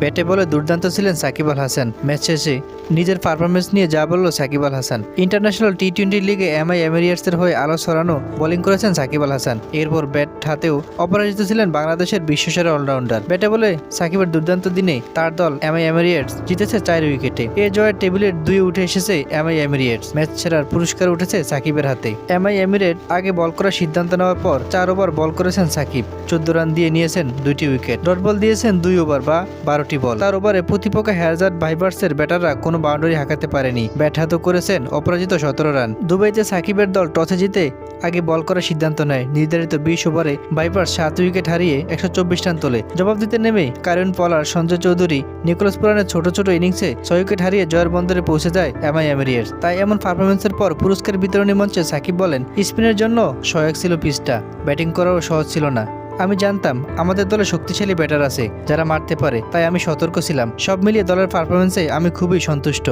ব্যাটে বলে দুর্দান্ত ছিলেন সাকিব আল হাসান। ম্যাচ শেষে নিজের পারফরমেন্স নিয়ে যা বলল সাকিব আল হাসান। ইন্টারন্যাশনাল টি-20 লিগে এমআই এমিরেটসের হয়ে আলো ছড়ানো বোলিং করেছেন সাকিব আল হাসান। এরপর ব্যাট হাতেও অপরাজিত ছিলেন বাংলাদেশের বিশ্বসেরা অলরাউন্ডার। ব্যাটে বলে সাকিবের দুর্দান্ত দিনে তার দল এমআই এমিরেটস জিতেছে 4 উইকেটে। এ জয়ের টেবিলের 2 উঠে এসেছে এমআই এমিরেটস। ম্যাচ সেরার পুরস্কার উঠেছে সাকিবের হাতে। এমআই এমিরেট আগে বল করার সিদ্ধান্ত নেওয়ার পর 4 ওভার বল করেছেন সাকিব। 14 রান দিয়ে নিয়েছেন 2টি উইকেট। ডট বল দিয়েছেন 2 ওভার বা 12টি বল। 4 ওভারে প্রতিপক্ষ হ্যাজার্ড ভাইবার্সের ব্যাটাররা কোনো বাউন্ডারি হাঁকাতে পারেনি। ব্যাট হাতও করেছেন অপরাজিত 17 রান। দুবাইতে সাকিবের দল টসে জিতে আগে বল করার সিদ্ধান্ত নেয়। নির্ধারিত 20 ওভারে ভাইপার্স 7 উইকেট হারিয়ে 124 রান তোলে। জবাব দিতে নেমে কারিন পলার, সঞ্জয় চৌধুরী, নিকোলাস পুরানের ছোট ছোট ইনিংসে 6 উইকেট হারিয়ে জয়ের বন্দরে পৌঁছে যায় এমআই এমিরেটস। তাই এমন পারফরমেন্সের পর পুরস্কার বিতরণী মঞ্চে সাকিব বলেন, স্পিনের জন্য সহায়ক ছিল পিচটা, ব্যাটিং করাও সহজ ছিল না। আমি জানতাম আমাদের দলে শক্তিশালী ব্যাটার আছে যারা মারতে পারে, তাই আমি সতর্ক ছিলাম। সব মিলিয়ে দলের পারফরমেন্সে আমি খুবই সন্তুষ্ট।